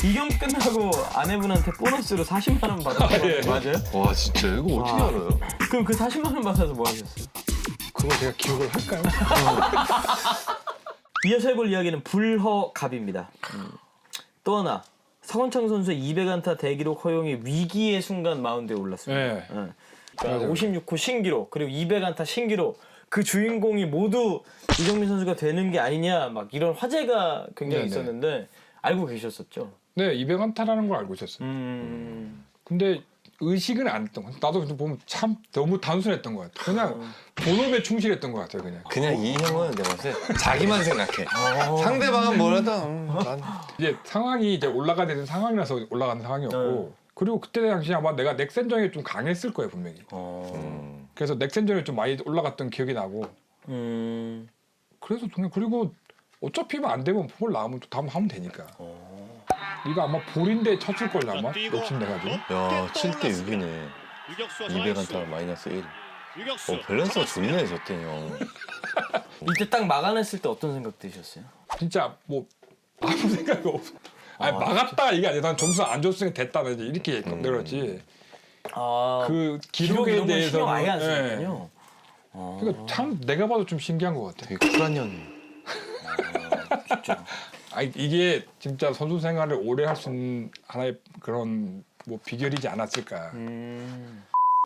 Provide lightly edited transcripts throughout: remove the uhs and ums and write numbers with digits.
비경 끝나고 아내분한테 보너스로 40만 원 받았어요. 예. 맞아요? 와 진짜 이거 어떻게 알아요? 그럼 그 40만 원 받아서 뭐 하셨어요? 그거 제가 기억을 할까요? 이어서 해볼 이야기는 불허갑입니다. 또 하나 서건창 선수의 200안타 대기록 허용이 위기의 순간 마운드에 올랐습니다. 네. 그러니까 맞아요. 56호 신기록 그리고 200안타 신기록 그 주인공이 모두 이정민 선수가 되는 게 아니냐 막 이런 화제가 굉장히 네네. 있었는데 알고 계셨었죠? 네, 200안타라는 걸 알고 있었어요. 근데 의식은 안 했던 거 같아요. 나도 보면 참 너무 단순했던 것 같아요. 그냥 본업에 충실했던 것 같아요. 그냥 이 형은 내가 봤을 때 자기만 생각해. 상대방은 뭐라든 난 이제 상황이 이제 올라가는 상황이라서 올라가는 상황이었고 그리고 그때 당시 아마 내가 넥센전이 좀 강했을 거예요 분명히. 그래서 넥센전이 좀 많이 올라갔던 기억이 나고 그래서 그냥 그리고 어차피 안 되면 볼 나오면 또 다음 하면 되니까. 이거 아마 볼인데 쳤을 걸 아마 욕심내가지고. 야 7대 6이네. 200안타 마이너스 1. 밸런스가 좋네 저때 형. 이때 딱 막아냈을 때 어떤 생각 드셨어요? 진짜 뭐 아무 생각이 없어. 아니 막았다 이게 아니라 난 점수 안 줬으니까 됐다 이제 이렇게 그랬지. 그 기록에 이런 건 대해서 신경 아예 안 쓰는군요. 그러니까 참 내가 봐도 좀 신기한 것 같아. 되게 쿨한 형. 진짜. 아니 이게 진짜 선수 생활을 오래 할 수 있는 하나의 그런 뭐 비결이지 않았을까.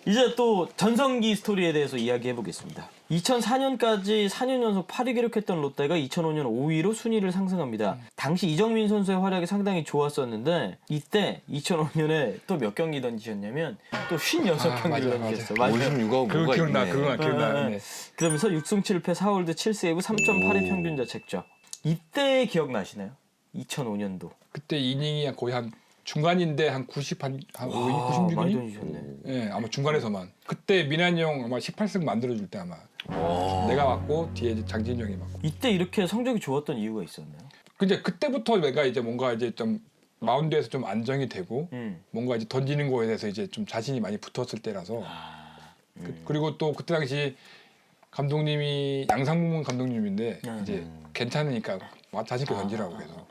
이제 또 전성기 스토리에 대해서 이야기해 보겠습니다. 2004년까지 4년 연속 8위 기록했던 롯데가 2005년 5위로 순위를 상승합니다. 당시 이정민 선수의 활약이 상당히 좋았었는데 이때 2005년에 또 몇 경기 던지셨냐면 또 56경기를 맞아. 던지셨어요. 56하고 그거 뭐가 기억나, 있네. 그거 기억나. 네. 그러면서 6승 7패 4홀드 7세이브 3.82 평균 자책점. 이때 기억나시나요? 2005년도. 그때 이닝이 거의 한 중간인데 한 90, 한 5이닝, 많이 96이닝? 던지셨네. 예, 아마 중간에서만. 그때 민환이 형 아마 18승 만들어줄 때 아마 내가 맞고 뒤에 이제 장진이 형이 맞고. 이때 이렇게 성적이 좋았던 이유가 있었나요? 근데 그때부터 내가 이제 뭔가 이제 좀 마운드에서 좀 안정이 되고 뭔가 이제 던지는 거에 대해서 이제 좀 자신이 많이 붙었을 때라서. 그리고 또 그때 당시 감독님이 양상문 감독님인데 이제 괜찮으니까 자신있게 던지라고 해서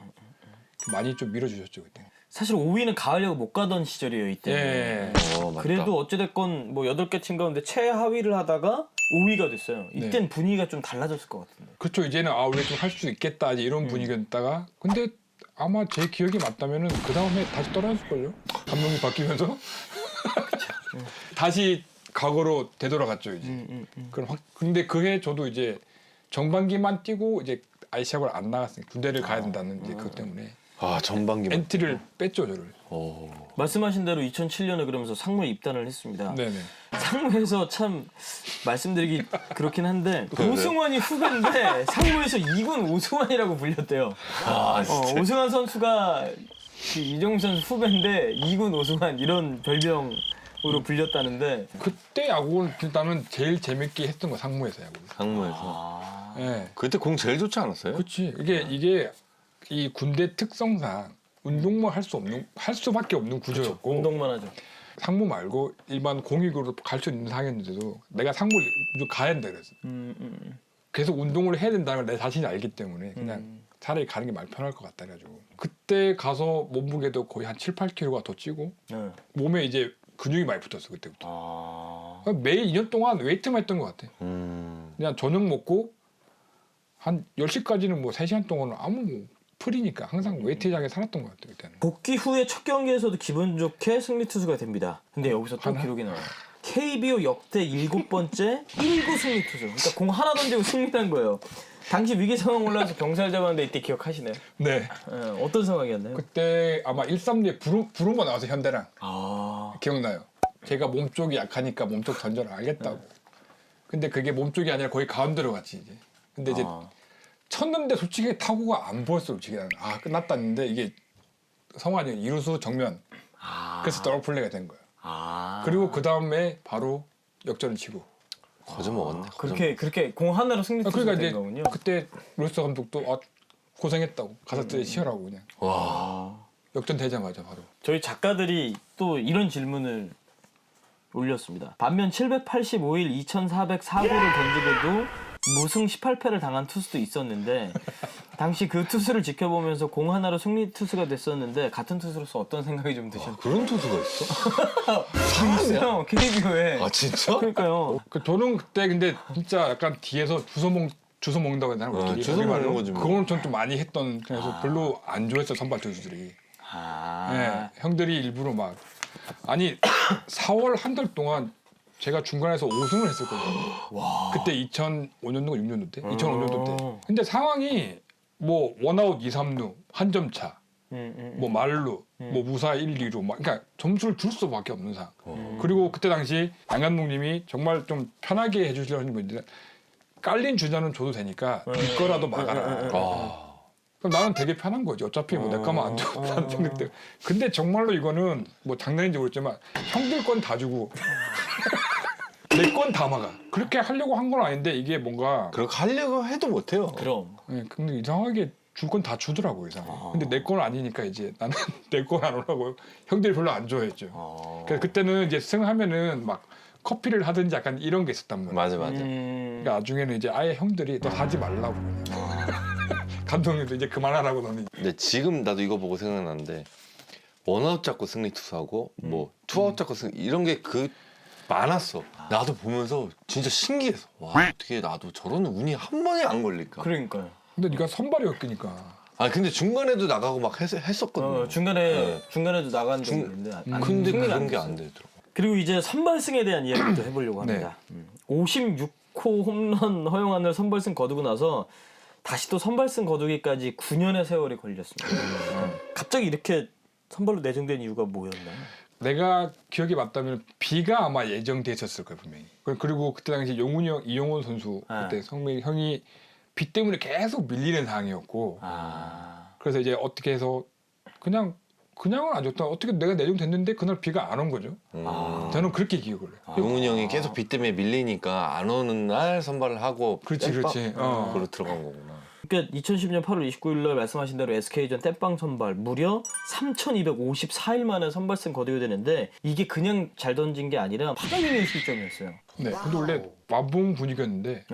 많이 좀 밀어주셨죠 그때. 사실 5위는 가을야구 못 가던 시절이에요 이때. 예. 맞다. 그래도 어찌됐건 뭐 8개 팀 가운데 최하위를 하다가 5위가 됐어요. 이땐 네. 분위기가 좀 달라졌을 것 같은데. 그렇죠. 이제는 우리 좀 할 수 있겠다 이제 이런 분위기였다가 근데 아마 제 기억이 맞다면은 그 다음에 다시 떨어졌을걸요. 감독이 바뀌면서 다시 과거로 되돌아갔죠 이제. 그럼 근데 그해 저도 이제 정반기만 뛰고 이제 아시아를 안 나갔으니까 군대를 가야 된다는 이제 그것 때문에 아 전반기. 엔트를 뺐죠 저를. 말씀하신 대로 2007년에 그러면서 상무에 입단을 했습니다. 네네. 상무에서 참 말씀드리기 그렇긴 한데 네. 오승환이 후배인데 상무에서 2군 오승환이라고 불렸대요. 아 진짜. 오승환 선수가 그 이정민 선수 후배인데 2군 오승환 이런 별명으로 불렸다는데 그때 야구는 일단은 제일 재밌게 했던 거 상무에서 야구. 상무에서. 예. 그때 공 제일 좋지 않았어요? 그렇지. 이게 이 군대 특성상 운동만 할 수밖에 없는 구조였고 운동만 하죠. 상무 말고 일반 공익으로 갈 수 있는 상황이었는데도 내가 상무를 무조건 가야 된다 그랬어. 계속 운동을 해야 된다는 걸 내 자신이 알기 때문에 그냥 차라리 가는 게 말 편할 것 같다 그래가지고 그때 가서 몸무게도 거의 한 7, 8kg가 더 찌고 몸에 이제 근육이 많이 붙었어 그때부터. 매일 2년 동안 웨이트만 했던 것 같아. 그냥 저녁 먹고 한 10시까지는 뭐 3시간 동안은 아무 뭐 풀이니까 항상 웨이트장에 살았던 것 같아요 그때는. 복귀 후에 첫 경기에서도 기분 좋게 승리 투수가 됩니다. 근데 여기서 또 기록이 나와요. KBO 역대 7번째 1구 승리 투수. 그러니까 공 하나 던지고 승리한 거예요. 당시 위기 상황 올라와서 병살 잡았는데 이때 기억하시나요? 네. 어떤 상황이었나요? 그때 아마 1-3리에 부르고 나와서 현대랑 기억나요. 제가 몸쪽이 약하니까 몸쪽 던져라 알겠다고. 근데 그게 몸쪽이 아니라 거의 가운데로 갔지 이제. 근데 이제 쳤는데 솔직히 타구가 안 보였어 솔직히. 끝났다 했는데 이게 성환이 이루수 정면. 그래서 더블 플레이가 된 거예요. 그리고 그 다음에 바로 역전을 치고. 거저 먹었네. 그렇게 공 하나로 승리 투수가 그러니까 된 이제 거군요. 그때 로스 감독도 고생했다고 가서 쉬어라고 그냥. 와. 역전 되자마자 바로. 저희 작가들이 또 이런 질문을 올렸습니다. 반면 785일 2404구를 던지고도 무승 18패를 당한 투수도 있었는데 당시 그 투수를 지켜보면서 공 하나로 승리 투수가 됐었는데 같은 투수로서 어떤 생각이 좀 드셨나요? 그런 투수가 있어? 사람이야? KBO에. 아 진짜? 그러니까요. 저는 그때 근데 진짜 약간 뒤에서 주워 먹는다고 해야 되나? 우리끼리? 주워 먹는 거지 뭐. 그거는 전 좀 많이 했던 그래서 별로 안 좋아했어 선발 투수들이. 네, 형들이 일부러 막 아니 4월 한 달 동안 제가 중간에서 5승을 했었거든요. 그때 2005년도가 6년도 때, 2005년도 때. 근데 상황이 뭐 원아웃 2, 3루 한 점 차, 뭐 말루, 뭐 무사 1, 2루 막 그러니까 점수를 줄 수밖에 없는 상황. 그리고 그때 당시 양 감독님이 정말 좀 편하게 해주시려는 분인데 깔린 주자는 줘도 되니까 이거라도 막아라. 그럼 나는 되게 편한 거지. 어차피 뭐 내 거만 안 줘도 하는 생각 때문에. 근데 정말로 이거는 뭐 장난인지 모르겠지만 형들 건 다 주고 내 건 다 막아. 그렇게 하려고 한 건 아닌데 이게 뭔가 그렇게 하려고 해도 못해요. 그럼. 예, 근데 이상하게 줄 건 다 주더라고 이상하게. 근데 내 건 아니니까 이제 나는 내 건 안 오라고 형들이 별로 안 좋아했죠. 그래서 그때는 이제 승하면은 막 커피를 하든지 약간 이런 게 있었단 말이야. 맞아. 그러니까 나중에는 이제 아예 형들이 너 사지 말라고. 감독님도 이제 그만하라고 너는. 근데 지금 나도 이거 보고 생각나는데 원아웃 잡고 승리 투수하고 뭐 투아웃 잡고 승리 이런 게 많았어. 나도 보면서 진짜 신기했어. 와 어떻게 나도 저런 운이 한 번에 안 걸릴까? 그러니까요. 근데 네가 선발이었으니까. 아 근데 중간에도 나가고 막 했었거든. 중간에도 나간 적이 있는데 근데 승리가 그런 안 게 됐어요. 안 되더라고. 그리고 이제 선발승에 대한 이야기도 해보려고 합니다. 56호 홈런 허용안을 선발승 거두고 나서 다시 또 선발승 거두기까지 9년의 세월이 걸렸습니다. 갑자기 이렇게 선발로 내정된 이유가 뭐였나요? 내가 기억이 맞다면 비가 아마 예정돼 있었을 거야 분명히. 그리고 그때 당시 용훈이 형, 이용훈 선수 그때 성민 형이 비 때문에 계속 밀리는 상황이었고. 그래서 이제 어떻게 해서 그냥은 안 줬다. 어떻게 내가 내정됐는데 그날 비가 안 온 거죠. 저는 그렇게 기억을 해요. 용훈이 형이 계속 비 때문에 밀리니까 안 오는 날 선발을 하고 그렇지. 그걸로 들어간 거구나. 그러니까 2010년 8월 29일 날 말씀하신 대로 SK전 땜빵 선발 무려 3,254일 만에 선발승 거두게 되는데 이게 그냥 잘 던진 게 아니라 파격적인 실점이었어요. 네. 근데 원래 완봉 분위기였는데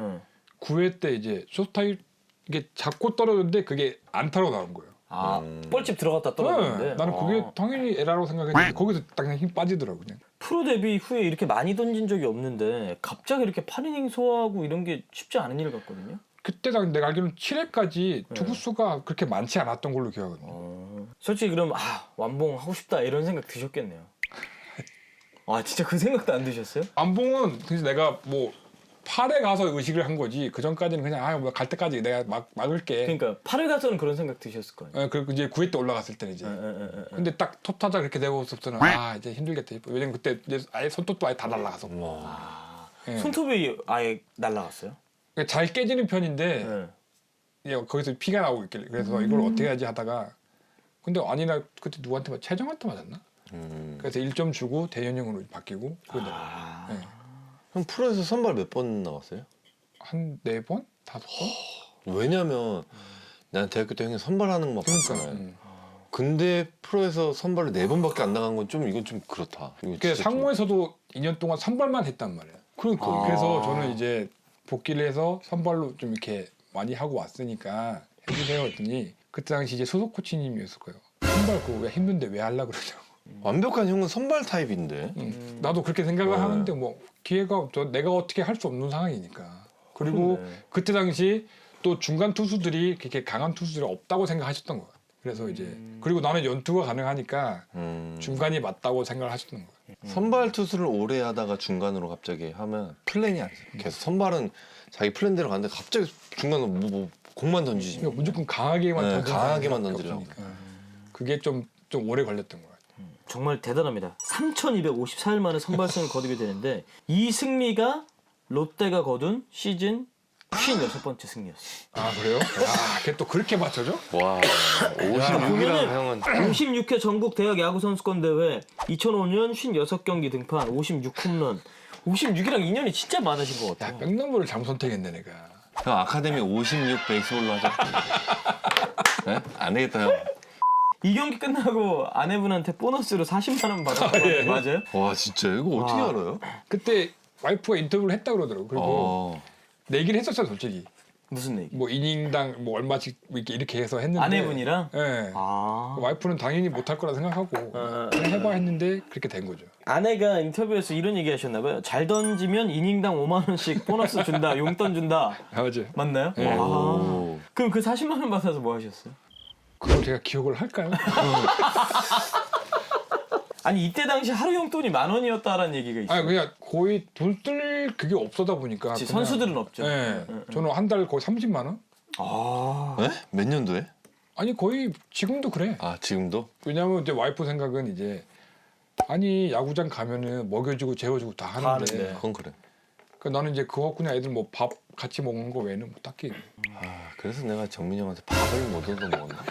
9회 때 이제 쇼타임 이게 잡고 떨어졌는데 그게 안타로 나온 거예요. 뻘집 들어갔다 떨어졌는데 나는 그게 당연히 에라라고 생각했는데 거기서 딱 그냥 힘 빠지더라고 그냥. 프로 데뷔 후에 이렇게 많이 던진 적이 없는데 갑자기 이렇게 8이닝 소화하고 이런 게 쉽지 않은 일 같거든요. 그때 내가 알기로는 7회까지 투구수가 그렇게 많지 않았던 걸로 기억하거든요. 솔직히 그럼 완봉 하고 싶다 이런 생각 드셨겠네요. 진짜 그 생각도 안 드셨어요? 완봉은 그래서 내가 뭐 8회 가서 의식을 한 거지 그 전까지는 그냥 뭐 갈 때까지 내가 막을게. 그러니까 8회 가서는 그런 생각 드셨을 거예요. 그리고 이제 9회 때 올라갔을 때는 이제. 근데 딱 톱타자 그렇게 되고 있었잖아. 이제 힘들겠다. 왜냐면 그때 이제 아예 손톱도 아예 다 날라가서. 손톱이 아예 날라갔어요? 그러니까 잘 깨지는 편인데 이제 거기서 피가 나오고 있길래 그래서 이걸 어떻게 하지 하다가 근데 아니나 그때 누구한테 최정한테 맞았나? 그래서 1점 주고 대현형으로 바뀌고 그러더라고요. 형 프로에서 선발 몇 번 나왔어요? 한 4번? 5번? 왜냐면 난 대학교 때 형이 선발하는 거 막 봤잖아요. 근데 프로에서 선발을 4번밖에 안 나간 건 이건 좀 그렇다. 그 상무에서도 2년 동안 선발만 했단 말이야. 그러니까. 그래서 저는 이제 복귀를 해서 선발로 좀 이렇게 많이 하고 왔으니까 해주세요 했더니 그때 당시 이제 소속 코치님이었을 거예요. 선발 그거 왜 힘든데 왜 하려고 그러냐고. 완벽한 형은 선발 타입인데. 나도 그렇게 생각을 하는데 뭐 기회가 내가 어떻게 할 수 없는 상황이니까. 그리고 그때 당시 또 중간 투수들이 그렇게 강한 투수들이 없다고 생각하셨던 거야. 그래서 이제 그리고 나는 연투가 가능하니까 중간이 맞다고 생각을 하셨던 거야. 선발 투수를 오래 하다가 중간으로 갑자기 하면 플랜이 아니죠. 계속 선발은 자기 플랜대로 가는데 갑자기 중간으로 뭐 공만 던지지. 그러니까 무조건 강하게만 강하게만 던지려고. 그게 좀 오래 걸렸던 것 같아요. 정말 대단합니다. 3,254일 만에 선발승을 거두게 되는데 이 승리가 롯데가 거둔 시즌 56번째 승리였어요. 그래요? 걔 또 그렇게 맞춰줘? 와, 56이라는 형은 56회 전국 대학 야구 선수권 대회 2005년 56경기 등판 56홈런 56이랑 인연이 진짜 많으신 것 같아요. 백넘버를 잘못 선택했네 내가. 형 아카데미 56 베이스볼로 하자. 네? 안 되겠다 형. 이 경기 끝나고 아내분한테 보너스로 40만 원 받았어요. 맞아요? 와 진짜 이거 어떻게 알아요? 그때 와이프가 인터뷰를 했다 그러더라고. 그리고 내기를 했었어 솔직히. 무슨 얘기? 뭐 이닝당 뭐 얼마씩 이렇게 해서 했는데 아내분이랑? 예. 아. 와이프는 당연히 못할 거라 생각하고 그냥 해봐 했는데 그렇게 된 거죠. 아내가 인터뷰에서 이런 얘기 하셨나 봐요. 잘 던지면 이닝당 5만 원씩 보너스 준다. 용돈 준다. 맞아요. 맞나요? 네. 와. 오. 그럼 그 40만 원 받아서 뭐 하셨어요? 그걸 제가 기억을 할까요? 아니 이때 당시 하루 용돈이 10,000원이었다라는 얘기가 있어요. 아니 그냥 거의 돈 쓸 그게 없어다 보니까 그치, 그냥- 선수들은 없죠. 예. 저는 한 달 거의 30만 원? 아. 에? 몇 년도에? 아니 거의 지금도 그래. 아 지금도? 왜냐면 이제 와이프 생각은 이제 아니 야구장 가면은 먹여주고 재워주고 다 하는데 하는데. 그건 그래. 그러니까 나는 이제 그거 그냥 애들 뭐 밥 같이 먹는 거 외에는 뭐 딱히 아 그래서 내가 정민이 형한테 밥을 못 얻어 먹었나?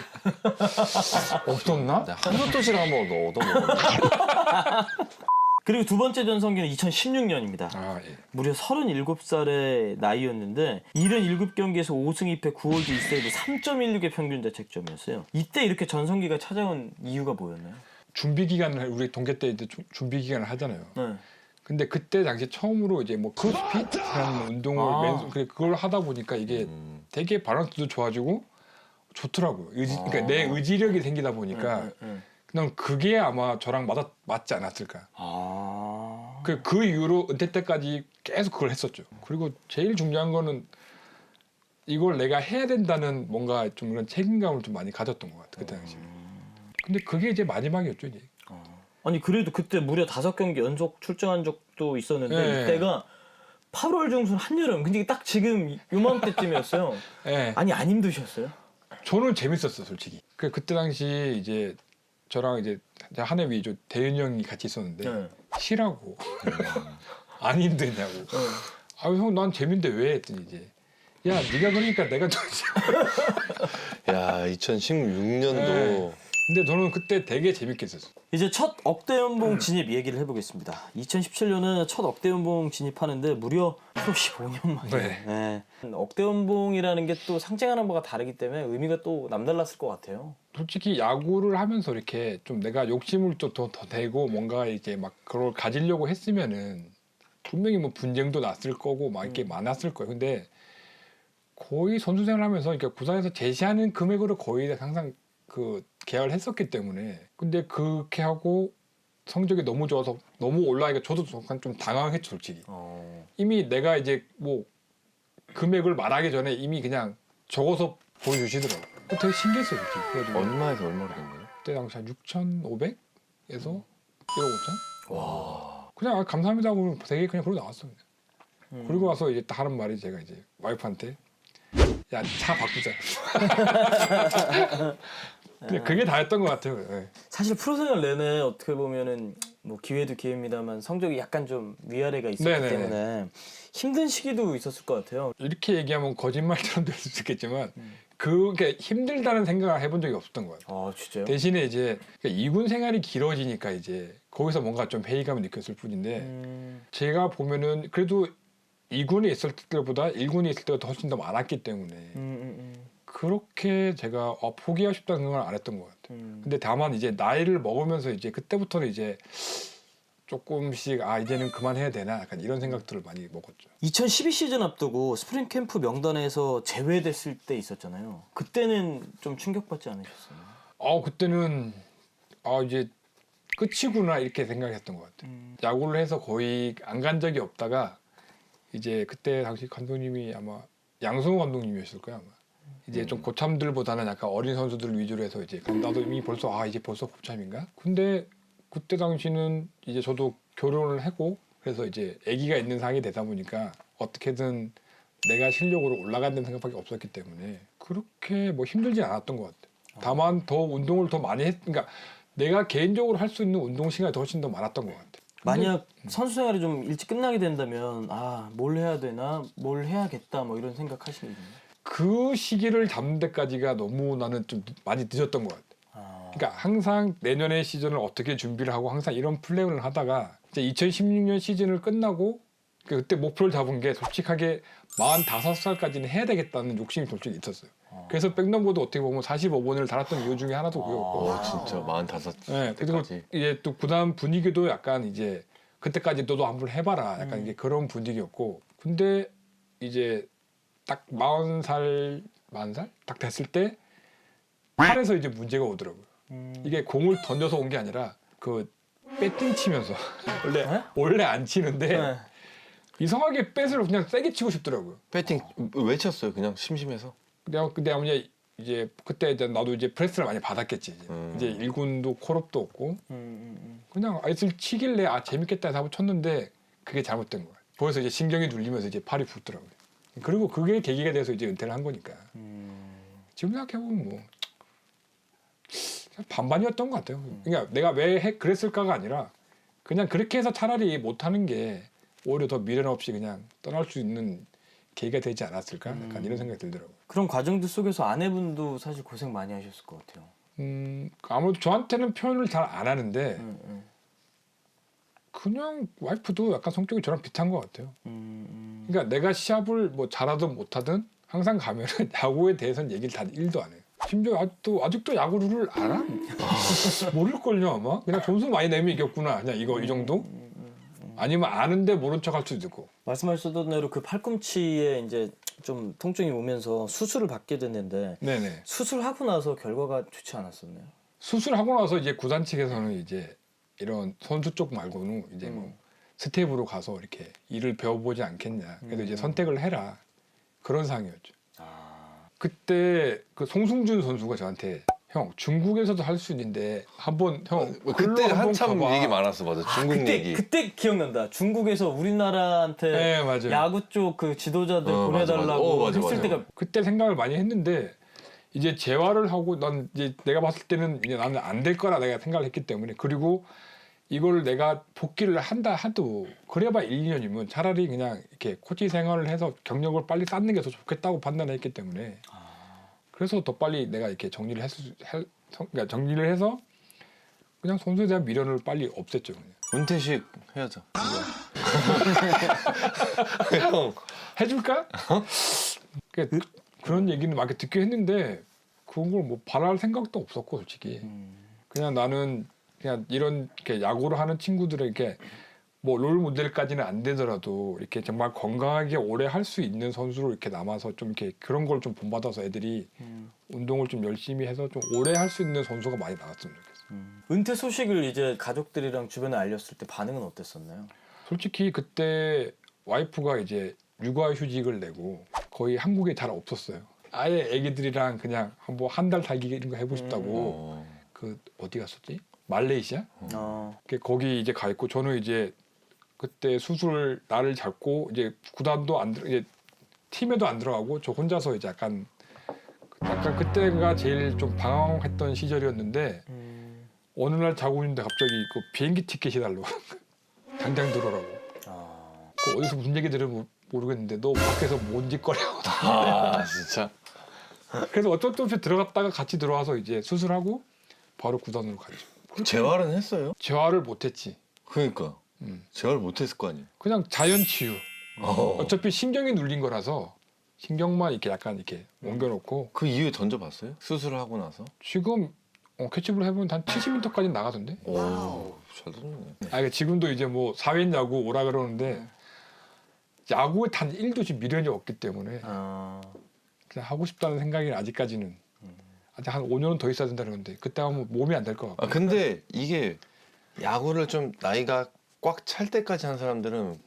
없었나? 내가 한솥 도시락 한번 얻어 먹었나? 그리고 두 번째 전성기는 2016년입니다. 아 예. 무려 37살의 나이였는데 77경기에서 5승 2패 9홀드 2세이브 3.16의 평균 자책점이었어요. 이때 이렇게 전성기가 찾아온 이유가 뭐였나요? 준비 기간을 우리 동계 때 이제 준비 기간을 하잖아요. 네. 근데 그때 당시 처음으로 이제 뭐 크로스핏이라는 운동을 그걸 하다 보니까 이게 되게 밸런스도 좋아지고 좋더라고요. 그러니까 내 의지력이 생기다 보니까 난 그게 아마 저랑 맞지 않았을까. 아. 그 이후로 은퇴 때까지 계속 그걸 했었죠. 그리고 제일 중요한 거는 이걸 내가 해야 된다는 뭔가 좀 그런 책임감을 좀 많이 가졌던 것 같아 그때 당시에. 근데 그게 이제 마지막이었죠 이제. 아니 그래도 그때 무려 5경기 연속 출전한 적도 있었는데 네. 이때가 8월 중순 한여름 근데 딱 지금 요맘때쯤이었어요. 예. 아니 안 힘드셨어요? 저는 재밌었어 솔직히. 그때 당시 이제 저랑 이제 한 해 위죠 대윤이 형이 같이 있었는데 네. 쉬라고 안 힘드냐고. 아유 형 난 재밌는데 왜 했더니 이제 야 네가 그러니까 내가 더 야 2016년도 근데 저는 그때 되게 재밌게 했었어. 이제 첫 억대 연봉 진입 얘기를 해보겠습니다. 2017년은 첫 억대 연봉 진입하는데 무려 15년 만에. 네. 네. 억대 연봉이라는 게 또 상징하는 바가 다르기 때문에 의미가 또 남달랐을 것 같아요. 솔직히 야구를 하면서 이렇게 좀 내가 욕심을 좀 더 내고 뭔가 이제 막 그걸 가지려고 했으면은 분명히 뭐 분쟁도 났을 거고 막 이렇게 많았을 거예요. 근데 거의 선수 생활하면서 이렇게 구단에서 제시하는 금액으로 거의 항상 그 계약을 했었기 때문에 근데 그렇게 하고 성적이 너무 좋아서 너무 올라가니까 저도 약간 좀 당황했죠 솔직히. 이미 내가 이제 뭐 금액을 말하기 전에 이미 그냥 적어서 보여주시더라고요. 되게 신기했어요 솔직히. 그래가지고 얼마에서 얼마로 된 거예요? 그때 당시 한 6,500에서 1억 5천? 와. 그냥 감사합니다 하고 되게 그냥 그러고 나왔어요. 그리고 와서 이제 딱 하는 말이 제가 이제 와이프한테 야 차 바꾸자. 근데 그게 다였던 것 같아요. 네. 사실 프로생활 내내 어떻게 보면은 뭐 기회도 기회입니다만 성적이 약간 좀 위아래가 있었기 네네네. 때문에 힘든 시기도 있었을 것 같아요. 이렇게 얘기하면 거짓말처럼 될 수 있겠지만 그게 힘들다는 생각을 해본 적이 없었던 것 같아요. 아 진짜요? 대신에 이제 이군 생활이 길어지니까 이제 거기서 뭔가 좀 회의감을 느꼈을 뿐인데 제가 보면은 그래도 2군에 있을 때보다 1군에 있을 때가 훨씬 더 많았기 때문에 그렇게 제가 포기하고 싶다는 생각을 안 했던 것 같아요. 근데 다만 이제 나이를 먹으면서 이제 그때부터는 이제 조금씩 이제는 그만해야 되나 약간 이런 생각들을 많이 먹었죠. 2012 시즌 앞두고 스프링 캠프 명단에서 제외됐을 때 있었잖아요. 그때는 좀 충격받지 않으셨어요? 그때는 이제 끝이구나 이렇게 생각했던 것 같아요. 야구를 해서 거의 안 간 적이 없다가 이제 그때 당시 감독님이 아마 양승호 감독님이었을 거예요 아마. 이제 좀 고참들보다는 약간 어린 선수들 위주로 해서 이제 나도 이미 벌써 이제 벌써 고참인가? 근데 그때 당시는 이제 저도 결혼을 하고 그래서 이제 아기가 있는 상황이 되다 보니까 어떻게든 내가 실력으로 올라간다는 생각밖에 없었기 때문에 그렇게 뭐 힘들지 않았던 것 같아요. 다만 더 운동을 더 많이 그러니까 내가 개인적으로 할 수 있는 운동 시간이 훨씬 더 많았던 것 같아요. 만약 선수 생활이 좀 일찍 끝나게 된다면 뭘 해야 되나 뭘 해야겠다 뭐 이런 생각하시겠네요. 그 시기를 잡는 데까지가 너무 나는 좀 많이 늦었던 것 같아요. 그러니까 항상 내년의 시즌을 어떻게 준비를 하고 항상 이런 플랜을 하다가 이제 2016년 시즌을 끝나고 그때 목표를 잡은 게 솔직하게 45살까지는 해야 되겠다는 욕심이 솔직히 있었어요. 그래서 백넘버도 어떻게 보면 45번을 달았던 이유 중에 하나도 그거였고. 진짜 45. 네, 그리고 이제 또 구단 분위기도 약간 이제 그때까지 너도 한번 해봐라 약간 이게 그런 분위기였고 근데 이제 딱 40살 딱 됐을 때 팔에서 이제 문제가 오더라고요. 이게 공을 던져서 온 게 아니라 그 배팅 치면서 원래 안 치는데 네. 이상하게 배를 그냥 세게 치고 싶더라고요. 배팅 왜 쳤어요? 그냥 심심해서? 근데 아무튼 이제 그때 이제 나도 이제 프레스를 많이 받았겠지. 이제 1군도 콜업도 없고 그냥 아이스를 치길래 아 재밌겠다 해서 한번 쳤는데 그게 잘못된 거야. 거기서 이제 신경이 눌리면서 이제 팔이 붓더라고요. 그리고 그게 계기가 돼서 이제 은퇴를 한 거니까. 지금 생각해보면 뭐 반반이었던 것 같아요. 그러니까 내가 왜 그랬을까가 아니라 그냥 그렇게 해서 차라리 못하는 게 오히려 더 미련 없이 그냥 떠날 수 있는 계기가 되지 않았을까? 약간 이런 생각이 들더라고요. 그런 과정들 속에서 아내분도 사실 고생 많이 하셨을 것 같아요. 아무래도 저한테는 표현을 잘 안 하는데 그냥 와이프도 약간 성격이 저랑 비슷한 것 같아요. 그러니까 내가 시합을 뭐 잘하든 못하든 항상 가면은 야구에 대해서는 얘기를 다 1도 안 해요. 심지어 아직도 야구 룰을 알아? 모를걸요 아마? 그냥 점수 많이 내면 이겼구나 그냥 이 정도? 아니면 아는데 모른 척 할 수도 있고. 말씀하셨던 대로 그 팔꿈치에 이제 좀 통증이 오면서 수술을 받게 됐는데 네네. 수술하고 나서 결과가 좋지 않았었나요? 수술하고 나서 이제 구단 측에서는 이제 이런 선수 쪽 말고는 이제 뭐 스텝으로 가서 이렇게 일을 배워보지 않겠냐. 그래서 이제 선택을 해라. 그런 상황이었죠. 그때 그 송승준 선수가 저한테 형 중국에서도 할 수 있는데 한번 형 그때 한번 한참 가봐. 얘기 많았어, 맞아. 중국 얘기. 그때 기억난다. 중국에서 우리나라한테 네, 맞아요. 야구 쪽 그 지도자들 맞아, 보내달라고 맞아. 했을 때가 그때 생각을 많이 했는데 이제 재활을 하고 난 이제 내가 봤을 때는 이제 나는 안 될 거라 내가 생각을 했기 때문에 그리고 이걸 내가 복귀를 한다 하도 그래봐 1, 2년이면 차라리 그냥 이렇게 코치 생활을 해서 경력을 빨리 쌓는 게 더 좋겠다고 판단했기 때문에 그래서 더 빨리 내가 이렇게 그러니까 정리를 해서 그냥 선수에 대한 미련을 빨리 없앴죠. 그냥. 은퇴식 해야죠. 형. 해줄까? 그런 얘기는 막 이렇게 듣긴 했는데 그런 걸 뭐 바랄 생각도 없었고 솔직히 그냥 나는 그냥 이런 이렇게 야구를 하는 친구들에게 뭐 롤 모델까지는 안 되더라도 이렇게 정말 건강하게 오래 할 수 있는 선수로 이렇게 남아서 좀 이렇게 그런 걸 좀 본받아서 애들이 운동을 좀 열심히 해서 좀 오래 할 수 있는 선수가 많이 나왔으면 좋겠어요. 은퇴 소식을 이제 가족들이랑 주변에 알렸을 때 반응은 어땠었나요? 솔직히 그때 와이프가 이제 육아휴직을 내고 거의 한국에 잘 없었어요. 아예 애기들이랑 그냥 한번 한 달 살기 이런 거 해보고 싶다고 그 어디 갔었지? 말레이시아? 거기 이제 가 있고 저는 이제 그때 수술 날을 잡고 이제 구단도 안 들어 이제 팀에도 안 들어가고 저 혼자서 이제 약간 그때가 제일 좀 방황했던 시절이었는데 어느 날 자고 있는데 갑자기 그 비행기 티켓이 달라고 당장 들어오라고. 그 어디서 무슨 얘기 들으면 모르겠는데 너 밖에서 뭔 짓거리하고. 아, 진짜. 그래서 어쩔 수 없이 들어갔다가 같이 들어와서 이제 수술하고 바로 구단으로 갔죠. 재활은 했어요? 재활을 못했지. 그러니까. 재활 못했을 거 아니에요. 그냥 자연 치유. 어차피 신경이 눌린 거라서 신경만 이렇게 약간 이렇게 옮겨놓고 그 이후에 던져봤어요? 수술을 하고 나서? 지금 캐치볼 해보면 한 70m까지 나가던데. 오, 잘 던졌네. 그러니까 지금도 이제 뭐 사회인 야구 오라 그러는데 야구에 단 1도씩 미련이 없기 때문에 그냥 하고 싶다는 생각이 아직까지는 아직 한 5년은 더 있어야 된다는 건데 그때 하면 몸이 안 될 것 같고. 근데 이게 야구를 좀 나이가 꽉 찰 때까지 한 사람들은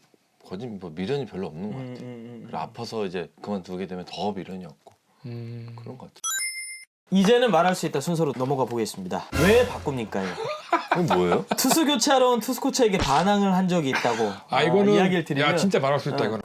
거짓 뭐 미련이 별로 없는 것 같아. 그리고 아파서 이제 그만두게 되면 더 미련이 없고 그런 것 같아. 이제는 말할 수 있다 순서로 넘어가 보겠습니다. 왜 바꿉니까요? 이건 뭐예요? 투수 교체하러 온 투수 코치에게 반항을 한 적이 있다고 이거는 이야기를 드리면 야 진짜 말할 수 있다 이거는.